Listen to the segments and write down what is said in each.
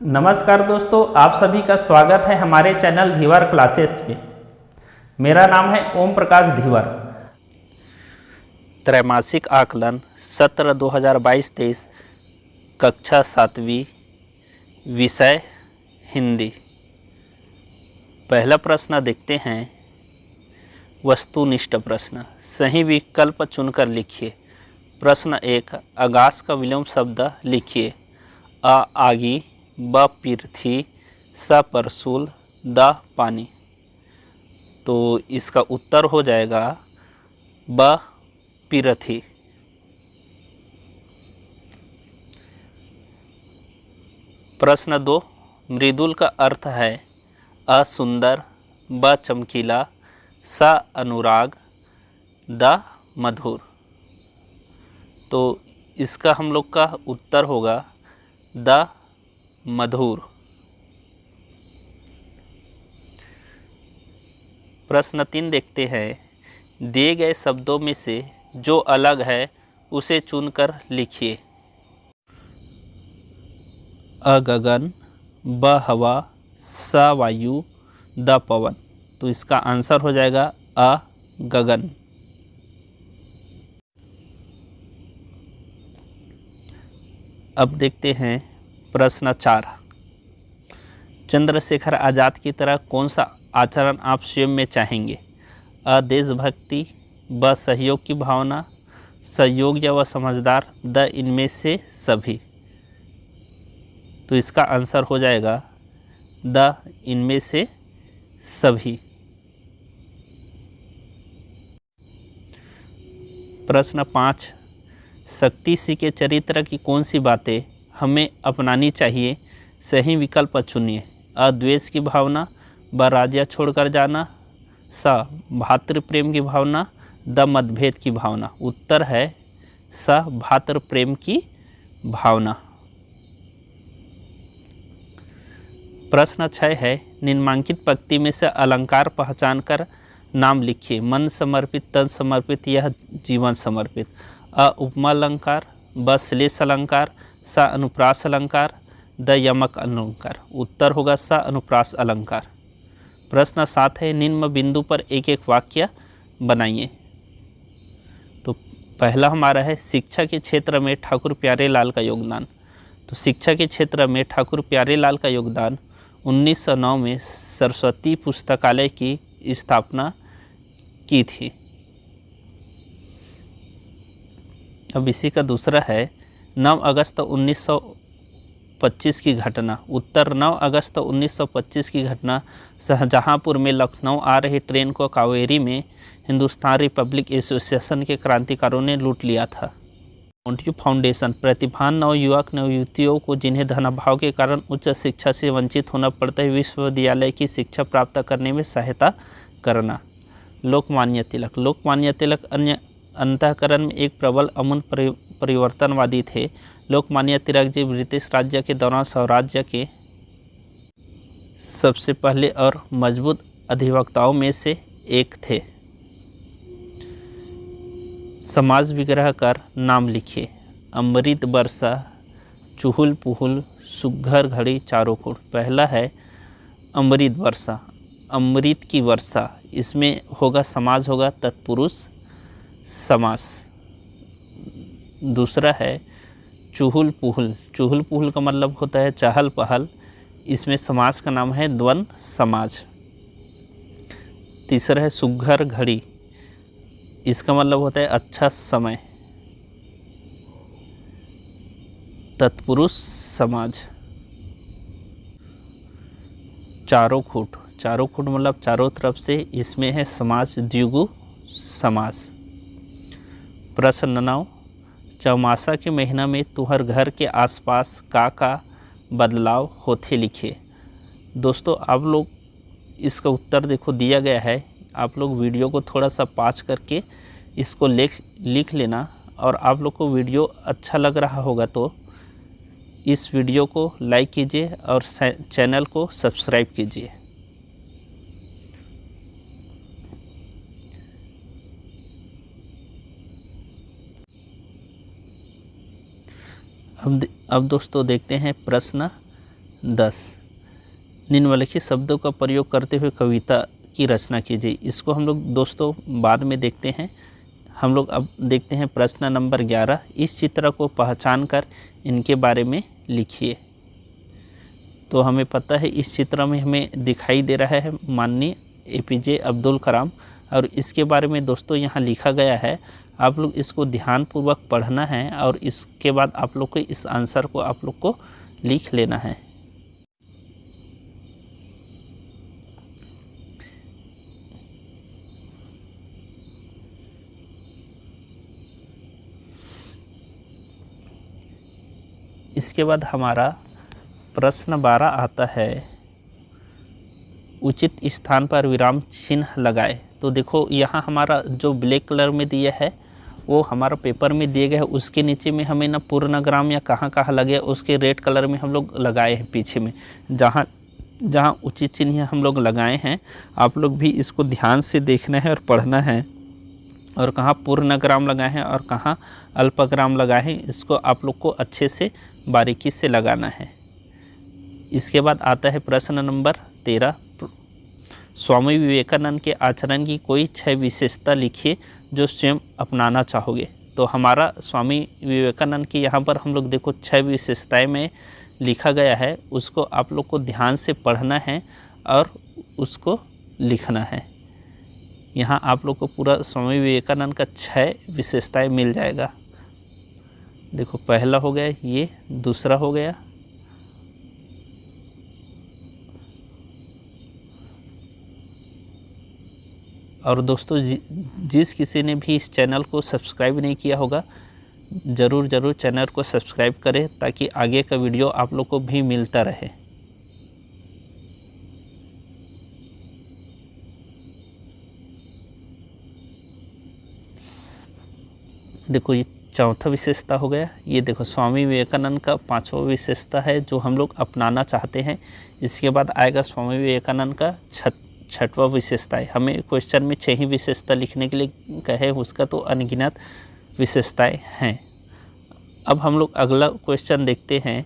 नमस्कार दोस्तों, आप सभी का स्वागत है हमारे चैनल धीवर क्लासेस पे। मेरा नाम है ओम प्रकाश धीवर। त्रैमासिक आकलन सत्र 2022-23, कक्षा 7वीं, विषय हिंदी। पहला प्रश्न देखते हैं। वस्तुनिष्ठ प्रश्न, सही विकल्प चुनकर लिखिए। प्रश्न 1, आकाश का विलोम शब्द लिखिए। अ आगी, ब पृथ्वी, स परशुल, द पानी। तो इसका उत्तर हो जाएगा ब पृथ्वी। प्रश्न 2, मृदुल का अर्थ है अ सुंदर, ब चमकीला, स अनुराग, द मधुर। तो इसका हम लोग का उत्तर होगा द मधुर। प्रश्न 3 देखते हैं। दिए गए शब्दों में से जो अलग है उसे चुनकर लिखिए। अ गगन, ब हवा, स वायु, द पवन। तो इसका आंसर हो जाएगा अ गगन। अब देखते हैं प्रश्न 4, चंद्रशेखर आज़ाद की तरह कौन सा आचरण आप स्वयं में चाहेंगे। अ देशभक्ति, ब सहयोग की भावना, सहयोग्य व समझदार, द इनमें से सभी। तो इसका आंसर हो जाएगा द इनमें से सभी। प्रश्न 5, शक्ति सिंह के चरित्र की कौन सी बातें हमें अपनानी चाहिए। सही विकल्प चुनिए। अ द्वेष की भावना, ब राज्य छोड़कर जाना, स भातृ प्रेम की भावना, द मतभेद की भावना। उत्तर है स भातृ प्रेम की भावना। प्रश्न 6 है, निम्नांकित पंक्ति में से अलंकार पहचान कर नाम लिखिए। मन समर्पित, तन समर्पित, यह जीवन समर्पित। अ उपमा अलंकार, ब श्लेष अलंकार, स अनुप्रास अलंकार, द यमक अलंकार। उत्तर होगा स अनुप्रास अलंकार। प्रश्न 7 है, निम्न बिंदु पर एक एक वाक्य बनाइए। तो पहला हमारा है, शिक्षा के क्षेत्र में ठाकुर प्यारेलाल का योगदान। तो शिक्षा के क्षेत्र में ठाकुर प्यारेलाल का योगदान 1909 में सरस्वती पुस्तकालय की स्थापना की थी। अब इसी का दूसरा है, 9 अगस्त 1925 की घटना। उत्तर 9 अगस्त 1925 की घटना, शाहजहांपुर में लखनऊ आ रही ट्रेन को कावेरी में हिंदुस्तान रिपब्लिक एसोसिएशन के क्रांतिकारों ने लूट लिया था। मोंटेग्यू फाउंडेशन, प्रतिभावान नवयुवक नवयुवतियों को जिन्हें धनाभाव के कारण उच्च शिक्षा से वंचित होना पड़ता है, विश्वविद्यालय की शिक्षा प्राप्त करने में सहायता करना। लोकमान्य तिलक, लोकमान्य तिलक अन्य अंतःकरण में एक प्रबल अमूल परिवर्तनवादी थे। लोकमान्य तिलक जी ब्रिटिश राज्य के दौरान स्वराज्य के सबसे पहले और मजबूत अधिवक्ताओं में से एक थे। समाज विग्रह कर नाम लिखिए। अमृत वर्षा, चुहुल पुहुल, सुघर घड़ी, चारों खुट। पहला है अमृत वर्षा, अमृत की वर्षा। इसमें होगा समाज होगा तत्पुरुष समास। दूसरा है चुहुल पुहुल, चुहुल पुहुल का मतलब होता है चहल पहल। इसमें समाज का नाम है द्वंद्व समाज। तीसरा है सुघर घड़ी, इसका मतलब होता है अच्छा समय, तत्पुरुष समाज। चारों खुट, चारों खुट मतलब चारों तरफ से, इसमें है समाज द्विगु समास। प्रश्न 9, चौमासा के महीना में तुहर घर के आसपास का बदलाव होते लिखिए। दोस्तों आप लोग इसका उत्तर देखो दिया गया है। आप लोग वीडियो को थोड़ा सा पॉज करके इसको लिख लेना। और आप लोग को वीडियो अच्छा लग रहा होगा तो इस वीडियो को लाइक कीजिए और चैनल को सब्सक्राइब कीजिए। अब दोस्तों देखते हैं प्रश्न 10 निम्नलिखित शब्दों का प्रयोग करते हुए कविता की रचना कीजिए। इसको हम लोग दोस्तों बाद में देखते हैं। हम लोग अब देखते हैं प्रश्न नंबर 11। इस चित्र को पहचान कर इनके बारे में लिखिए। तो हमें पता है इस चित्र में हमें दिखाई दे रहा है माननीय APJ अब्दुल कलाम, और इसके बारे में दोस्तों यहाँ लिखा गया है। आप लोग इसको ध्यानपूर्वक पढ़ना है और इसके बाद आप लोग को इस आंसर को आप लोग को लिख लेना है। इसके बाद हमारा प्रश्न 12 आता है, उचित स्थान पर विराम चिन्ह लगाए। तो देखो यहाँ हमारा जो ब्लैक कलर में दिया है वो हमारा पेपर में दिए गए है, उसके नीचे में हमें ना पूर्णग्राम या कहाँ कहाँ लगे उसके रेड कलर में हम लोग लगाए हैं पीछे में, जहाँ जहाँ उचित चिन्ह हम लोग लगाए हैं। आप लोग भी इसको ध्यान से देखना है और पढ़ना है, और कहाँ पूर्णग्राम लगाए हैं और कहाँ अल्पग्राम लगाए हैं, इसको आप लोग को अच्छे से बारीकी से लगाना है। इसके बाद आता है प्रश्न नंबर 13। स्वामी विवेकानंद के आचरण की कोई 6 विशेषता लिखिए जो स्वयं अपनाना चाहोगे। तो हमारा स्वामी विवेकानंद की यहाँ पर हम लोग देखो 6 विशेषताएं में लिखा गया है, उसको आप लोग को ध्यान से पढ़ना है और उसको लिखना है। यहाँ आप लोग को पूरा स्वामी विवेकानंद का 6 विशेषताएं मिल जाएगा। देखो पहला हो गया ये, दूसरा हो गया, और दोस्तों जिस किसी ने भी इस चैनल को सब्सक्राइब नहीं किया होगा ज़रूर चैनल को सब्सक्राइब करें ताकि आगे का वीडियो आप लोग को भी मिलता रहे। देखो ये चौथा विशेषता हो गया। ये देखो स्वामी विवेकानंद का 5वां विशेषता है जो हम लोग अपनाना चाहते हैं। इसके बाद आएगा स्वामी विवेकानंद का 6वां विशेषता है। हमें क्वेश्चन में 6 ही विशेषता लिखने के लिए कहे, उसका तो अनगिनत विशेषताएं हैं। अब हम लोग अगला क्वेश्चन देखते हैं।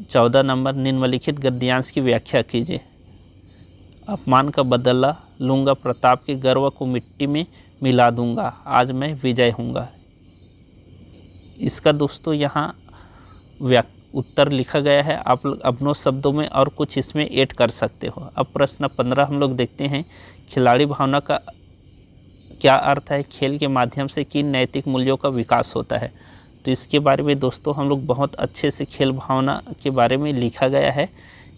14 नंबर, निम्नलिखित गद्यांश की व्याख्या कीजिए। अपमान का बदला लूँगा, प्रताप के गर्व को मिट्टी में मिला दूंगा, आज मैं विजय हूँगा। इसका दोस्तों यहाँ उत्तर लिखा गया है, आप लोग अपनों शब्दों में और कुछ इसमें ऐड कर सकते हो। अब प्रश्न 15 हम लोग देखते हैं। खिलाड़ी भावना का क्या अर्थ है? खेल के माध्यम से किन नैतिक मूल्यों का विकास होता है? तो इसके बारे में दोस्तों हम लोग बहुत अच्छे से खेल भावना के बारे में लिखा गया है,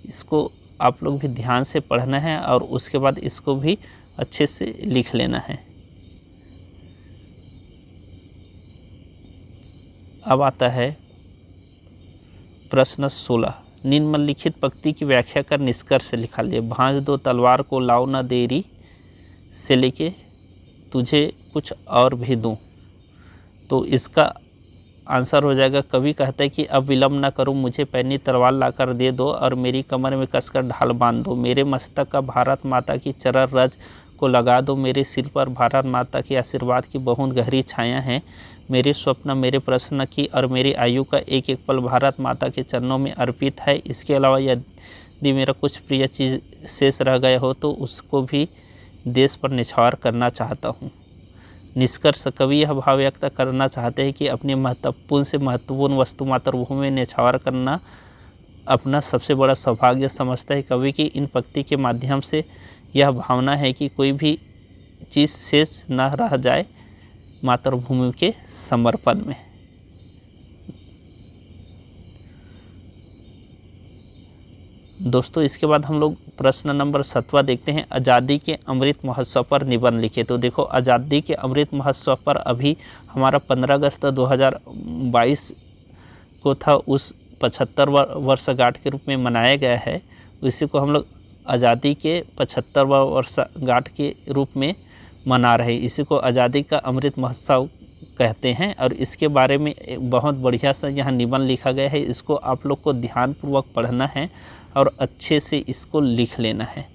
इसको आप लोग भी ध्यान से पढ़ना है और उसके बाद इसको भी अच्छे से लिख लेना है। अब आता है प्रश्न 16। निम्नलिखित पंक्ति की व्याख्या कर निष्कर्ष लिखा लिए। भांज दो तलवार को, लाओ न देरी से लेके तुझे कुछ और भी दूं। तो इसका आंसर हो जाएगा, कवि कहता है कि अब विलम्ब न करूं, मुझे पैनी तलवार लाकर दे दो और मेरी कमर में कसकर ढाल बांध दो। मेरे मस्तक का भारत माता की चरण रज को लगा दो। मेरे सिर पर भारत माता के आशीर्वाद की बहुत गहरी छाया है। मेरे स्वप्न, मेरे प्रश्न की और मेरी आयु का एक एक पल भारत माता के चरणों में अर्पित है। इसके अलावा यदि मेरा कुछ प्रिय चीज़ शेष रह गया हो तो उसको भी देश पर निछावर करना चाहता हूँ। निष्कर्ष, कवि यह भाव व्यक्त करना चाहते हैं कि अपनी महत्वपूर्ण से महत्वपूर्ण वस्तु मातृभूमि में निछावर करना अपना सबसे बड़ा सौभाग्य समझता है। कवि की इन पंक्ति के माध्यम से यह भावना है कि कोई भी चीज़ शेष न रह जाए मातृभूमि के समर्पण में। दोस्तों इसके बाद हम लोग प्रश्न नंबर 7वां देखते हैं। आज़ादी के अमृत महोत्सव पर निबंध लिखे। तो देखो आज़ादी के अमृत महोत्सव पर अभी हमारा 15 अगस्त 2022 को था, उस 75 वर्षगांठ के रूप में मनाया गया है। इसी को हम लोग आज़ादी के 75वां वर्षगांठ के रूप में मना रहे हैं। इसी को आज़ादी का अमृत महोत्सव कहते हैं और इसके बारे में बहुत बढ़िया सा यहाँ निबंध लिखा गया है। इसको आप लोग को ध्यानपूर्वक पढ़ना है और अच्छे से इसको लिख लेना है।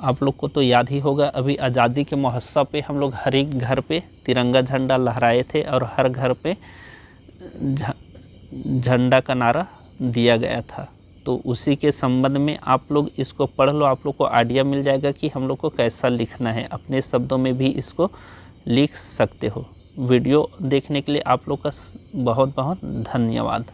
आप लोग को तो याद ही होगा, अभी आज़ादी के महोत्सव पे हम लोग हर एक घर पे तिरंगा झंडा लहराए थे और हर घर पे झंडा का नारा दिया गया था। तो उसी के संबंध में आप लोग इसको पढ़ लो, आप लोग को आइडिया मिल जाएगा कि हम लोग को कैसा लिखना है। अपने शब्दों में भी इसको लिख सकते हो। वीडियो देखने के लिए आप लोग का बहुत बहुत धन्यवाद।